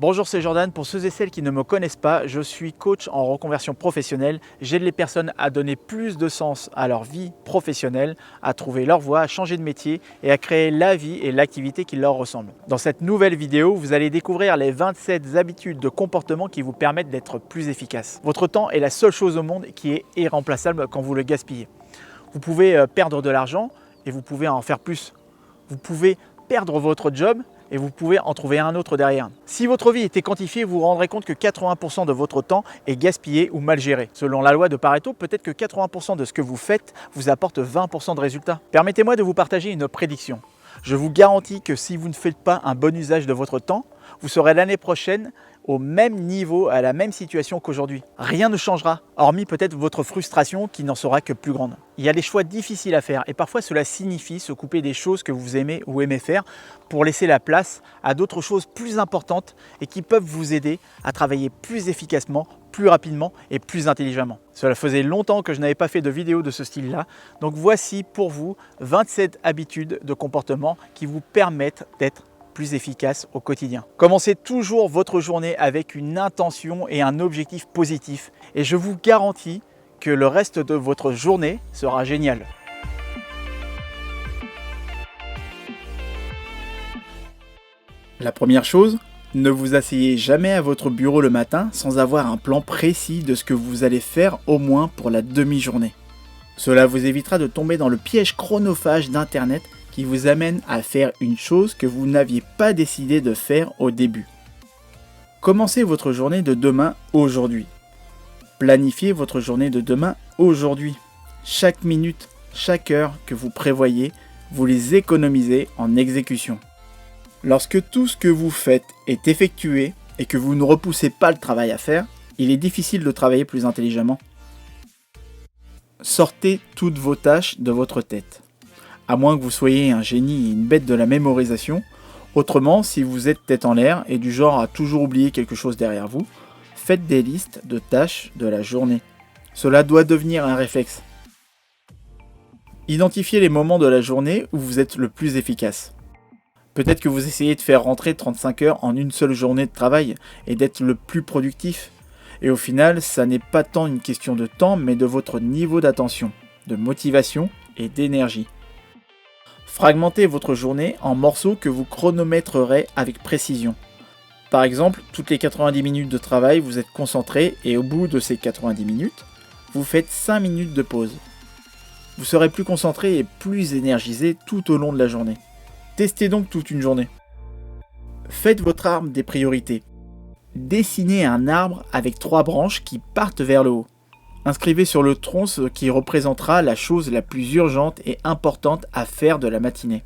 Bonjour, c'est Jordan. Pour ceux et celles qui ne me connaissent pas, je suis coach en reconversion professionnelle. J'aide les personnes à donner plus de sens à leur vie professionnelle, à trouver leur voie, à changer de métier et à créer la vie et l'activité qui leur ressemblent. Dans cette nouvelle vidéo, vous allez découvrir les 27 habitudes de comportement qui vous permettent d'être plus efficace. Votre temps est la seule chose au monde qui est irremplaçable quand vous le gaspillez. Vous pouvez perdre de l'argent et vous pouvez en faire plus. Vous pouvez perdre votre job et vous pouvez en trouver un autre derrière. Si votre vie était quantifiée, vous vous rendrez compte que 80% de votre temps est gaspillé ou mal géré. Selon la loi de Pareto, peut-être que 80% de ce que vous faites vous apporte 20% de résultats. Permettez-moi de vous partager une prédiction. Je vous garantis que si vous ne faites pas un bon usage de votre temps, vous serez l'année prochaine au même niveau, à la même situation qu'aujourd'hui. Rien ne changera, hormis peut-être votre frustration qui n'en sera que plus grande. Il y a des choix difficiles à faire et parfois cela signifie se couper des choses que vous aimez ou aimez faire pour laisser la place à d'autres choses plus importantes et qui peuvent vous aider à travailler plus efficacement, plus rapidement et plus intelligemment. Cela faisait longtemps que je n'avais pas fait de vidéo de ce style-là, donc voici pour vous 27 habitudes de comportement qui vous permettent d'être plus efficace au quotidien. Commencez toujours votre journée avec une intention et un objectif positif et je vous garantis que le reste de votre journée sera génial. La première chose, ne vous asseyez jamais à votre bureau le matin sans avoir un plan précis de ce que vous allez faire au moins pour la demi-journée. Cela vous évitera de tomber dans le piège chronophage d'Internet qui vous amène à faire une chose que vous n'aviez pas décidé de faire au début. Commencez votre journée de demain aujourd'hui. Planifiez votre journée de demain aujourd'hui. Chaque minute, chaque heure que vous prévoyez, vous les économisez en exécution. Lorsque tout ce que vous faites est effectué et que vous ne repoussez pas le travail à faire, il est difficile de travailler plus intelligemment. Sortez toutes vos tâches de votre tête. À moins que vous soyez un génie et une bête de la mémorisation. Autrement, si vous êtes tête en l'air et du genre à toujours oublier quelque chose derrière vous, faites des listes de tâches de la journée. Cela doit devenir un réflexe. Identifiez les moments de la journée où vous êtes le plus efficace. Peut-être que vous essayez de faire rentrer 35 heures en une seule journée de travail et d'être le plus productif. Et au final, ça n'est pas tant une question de temps, mais de votre niveau d'attention, de motivation et d'énergie. Fragmentez votre journée en morceaux que vous chronométrerez avec précision. Par exemple, toutes les 90 minutes de travail, vous êtes concentré et au bout de ces 90 minutes, vous faites 5 minutes de pause. Vous serez plus concentré et plus énergisé tout au long de la journée. Testez donc toute une journée. Faites votre arbre des priorités. Dessinez un arbre avec 3 branches qui partent vers le haut. Inscrivez sur le tronc ce qui représentera la chose la plus urgente et importante à faire de la matinée.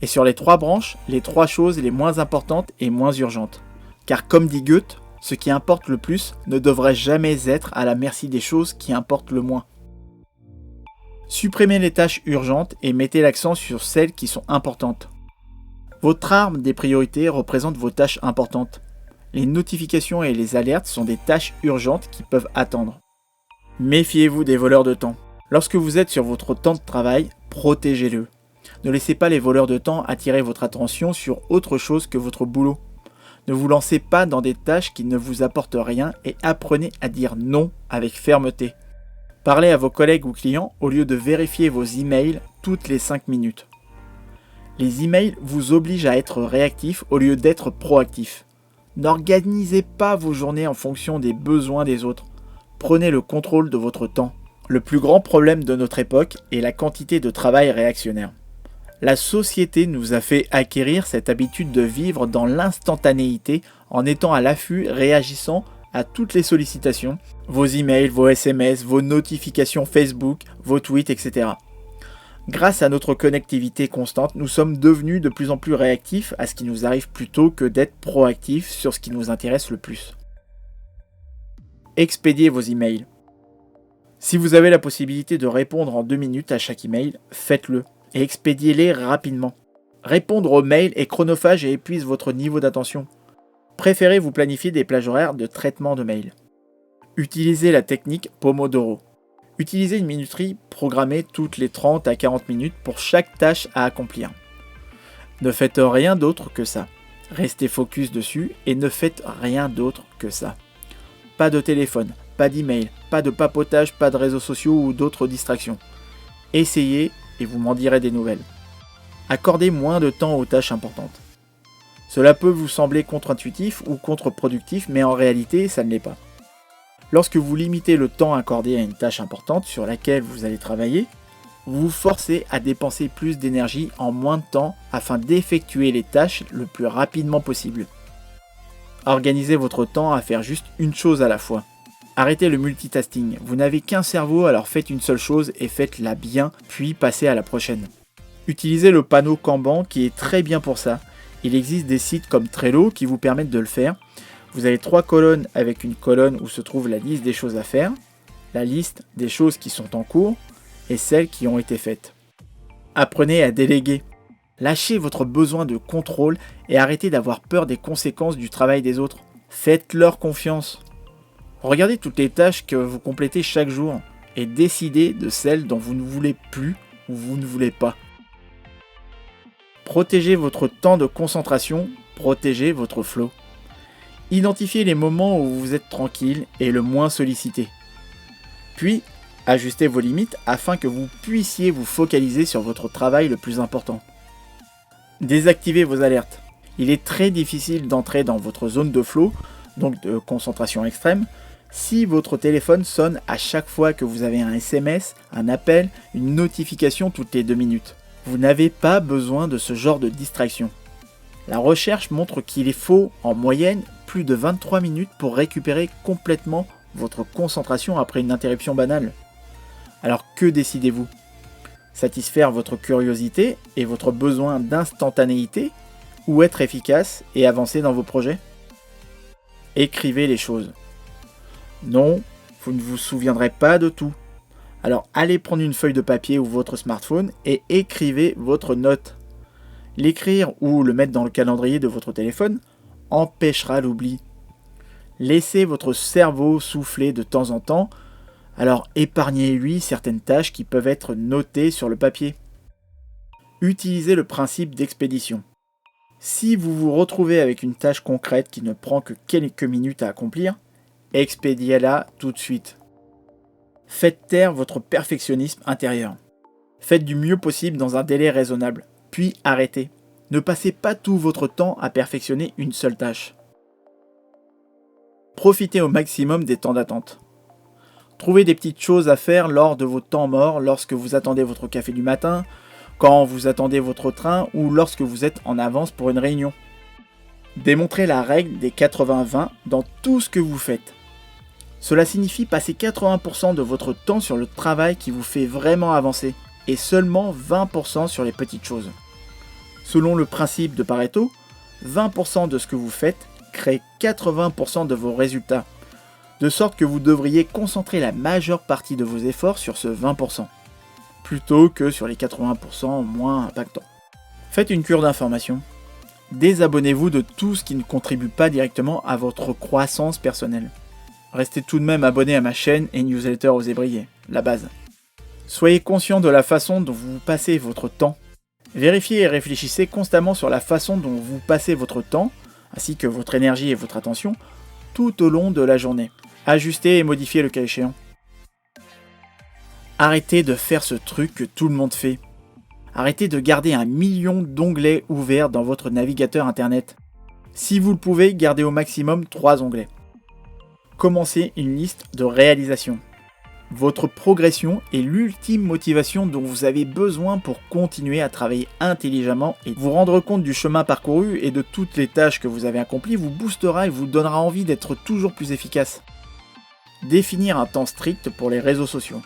Et sur les 3 branches, les 3 choses les moins importantes et moins urgentes. Car comme dit Goethe, ce qui importe le plus ne devrait jamais être à la merci des choses qui importent le moins. Supprimez les tâches urgentes et mettez l'accent sur celles qui sont importantes. Votre arbre des priorités représente vos tâches importantes. Les notifications et les alertes sont des tâches urgentes qui peuvent attendre. Méfiez-vous des voleurs de temps. Lorsque vous êtes sur votre temps de travail, protégez-le. Ne laissez pas les voleurs de temps attirer votre attention sur autre chose que votre boulot. Ne vous lancez pas dans des tâches qui ne vous apportent rien et apprenez à dire non avec fermeté. Parlez à vos collègues ou clients au lieu de vérifier vos emails toutes les 5 minutes. Les emails vous obligent à être réactif au lieu d'être proactif. N'organisez pas vos journées en fonction des besoins des autres. Prenez le contrôle de votre temps. Le plus grand problème de notre époque est la quantité de travail réactionnaire. La société nous a fait acquérir cette habitude de vivre dans l'instantanéité en étant à l'affût, réagissant à toutes les sollicitations, vos emails, vos SMS, vos notifications Facebook, vos tweets, etc. Grâce à notre connectivité constante, nous sommes devenus de plus en plus réactifs à ce qui nous arrive plutôt que d'être proactifs sur ce qui nous intéresse le plus. Expédiez vos emails. Si vous avez la possibilité de répondre en 2 minutes à chaque email, faites-le et expédiez-les rapidement. Répondre aux mails est chronophage et épuise votre niveau d'attention. Préférez vous planifier des plages horaires de traitement de mails. Utilisez la technique Pomodoro. Utilisez une minuterie programmée toutes les 30 à 40 minutes pour chaque tâche à accomplir. Ne faites rien d'autre que ça. Restez focus dessus et ne faites rien d'autre que ça. Pas de téléphone, pas d'email, pas de papotage, pas de réseaux sociaux ou d'autres distractions. Essayez et vous m'en direz des nouvelles. Accordez moins de temps aux tâches importantes. Cela peut vous sembler contre-intuitif ou contre-productif, mais en réalité, ça ne l'est pas. Lorsque vous limitez le temps accordé à une tâche importante sur laquelle vous allez travailler, vous vous forcez à dépenser plus d'énergie en moins de temps afin d'effectuer les tâches le plus rapidement possible. Organisez votre temps à faire juste une chose à la fois. Arrêtez le multitasking. Vous n'avez qu'un cerveau, alors faites une seule chose et faites-la bien, puis passez à la prochaine. Utilisez le panneau Kanban qui est très bien pour ça. Il existe des sites comme Trello qui vous permettent de le faire. Vous avez 3 colonnes avec une colonne où se trouve la liste des choses à faire, la liste des choses qui sont en cours et celles qui ont été faites. Apprenez à déléguer. Lâchez votre besoin de contrôle et arrêtez d'avoir peur des conséquences du travail des autres. Faites-leur confiance. Regardez toutes les tâches que vous complétez chaque jour et décidez de celles dont vous ne voulez plus ou vous ne voulez pas. Protégez votre temps de concentration, protégez votre flow. Identifiez les moments où vous êtes tranquille et le moins sollicité. Puis, ajustez vos limites afin que vous puissiez vous focaliser sur votre travail le plus important. Désactivez vos alertes. Il est très difficile d'entrer dans votre zone de flow, donc de concentration extrême, si votre téléphone sonne à chaque fois que vous avez un SMS, un appel, une notification toutes les 2 minutes. Vous n'avez pas besoin de ce genre de distraction. La recherche montre qu'il faut en moyenne plus de 23 minutes pour récupérer complètement votre concentration après une interruption banale. Alors que décidez-vous ? Satisfaire votre curiosité et votre besoin d'instantanéité ou être efficace et avancer dans vos projets ? Écrivez les choses. Non, vous ne vous souviendrez pas de tout. Alors allez prendre une feuille de papier ou votre smartphone et écrivez votre note. L'écrire ou le mettre dans le calendrier de votre téléphone empêchera l'oubli. Laissez votre cerveau souffler de temps en temps, alors épargnez-lui certaines tâches qui peuvent être notées sur le papier. Utilisez le principe d'expédition. Si vous vous retrouvez avec une tâche concrète qui ne prend que quelques minutes à accomplir, expédiez-la tout de suite. Faites taire votre perfectionnisme intérieur. Faites du mieux possible dans un délai raisonnable, puis arrêtez. Ne passez pas tout votre temps à perfectionner une seule tâche. Profitez au maximum des temps d'attente. Trouvez des petites choses à faire lors de vos temps morts, lorsque vous attendez votre café du matin, quand vous attendez votre train ou lorsque vous êtes en avance pour une réunion. Démontrez la règle des 80-20 dans tout ce que vous faites. Cela signifie passer 80% de votre temps sur le travail qui vous fait vraiment avancer et seulement 20% sur les petites choses. Selon le principe de Pareto, 20% de ce que vous faites crée 80% de vos résultats, de sorte que vous devriez concentrer la majeure partie de vos efforts sur ce 20%, plutôt que sur les 80% moins impactants. Faites une cure d'information. Désabonnez-vous de tout ce qui ne contribue pas directement à votre croissance personnelle. Restez tout de même abonné à ma chaîne et newsletter Osez briller, la base. Soyez conscient de la façon dont vous passez votre temps. Vérifiez et réfléchissez constamment sur la façon dont vous passez votre temps, ainsi que votre énergie et votre attention, tout au long de la journée. Ajustez et modifiez le cas échéant. Arrêtez de faire ce truc que tout le monde fait. Arrêtez de garder 1 million d'onglets ouverts dans votre navigateur internet. Si vous le pouvez, gardez au maximum 3 onglets. Commencez une liste de réalisations. Votre progression est l'ultime motivation dont vous avez besoin pour continuer à travailler intelligemment et vous rendre compte du chemin parcouru et de toutes les tâches que vous avez accomplies vous boostera et vous donnera envie d'être toujours plus efficace. Définir un temps strict pour les réseaux sociaux.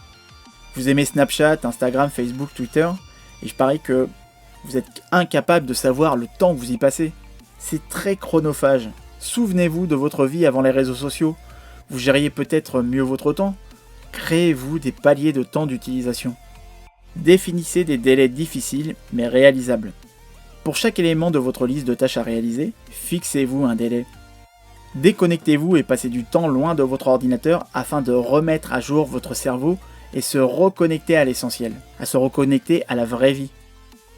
Vous aimez Snapchat, Instagram, Facebook, Twitter et je parie que vous êtes incapable de savoir le temps que vous y passez. C'est très chronophage. Souvenez-vous de votre vie avant les réseaux sociaux. Vous gériez peut-être mieux votre temps. Créez-vous des paliers de temps d'utilisation. Définissez des délais difficiles mais réalisables. Pour chaque élément de votre liste de tâches à réaliser, fixez-vous un délai. Déconnectez-vous et passez du temps loin de votre ordinateur afin de remettre à jour votre cerveau et se reconnecter à l'essentiel, à se reconnecter à la vraie vie.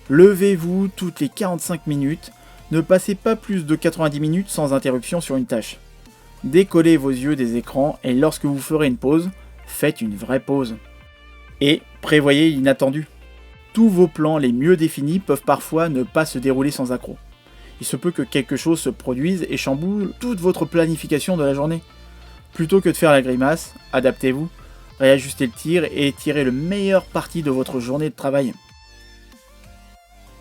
Levez-vous toutes les 45 minutes, Ne passez pas plus de 90 minutes sans interruption sur une tâche. Décollez vos yeux des écrans et lorsque vous ferez une pause, faites une vraie pause. Et prévoyez l'inattendu. Tous vos plans les mieux définis peuvent parfois ne pas se dérouler sans accroc. Il se peut que quelque chose se produise et chamboule toute votre planification de la journée. Plutôt que de faire la grimace, adaptez-vous, réajustez le tir et tirez le meilleur parti de votre journée de travail.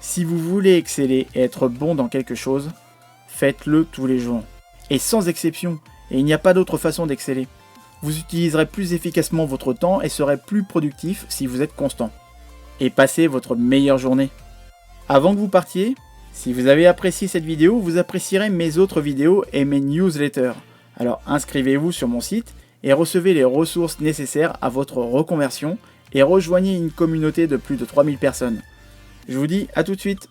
Si vous voulez exceller et être bon dans quelque chose, faites-le tous les jours. Et sans exception, et il n'y a pas d'autre façon d'exceller. Vous utiliserez plus efficacement votre temps et serez plus productif si vous êtes constant. Et passez votre meilleure journée. Avant que vous partiez, si vous avez apprécié cette vidéo, vous apprécierez mes autres vidéos et mes newsletters. Alors inscrivez-vous sur mon site et recevez les ressources nécessaires à votre reconversion et rejoignez une communauté de plus de 3000 personnes. Je vous dis à tout de suite.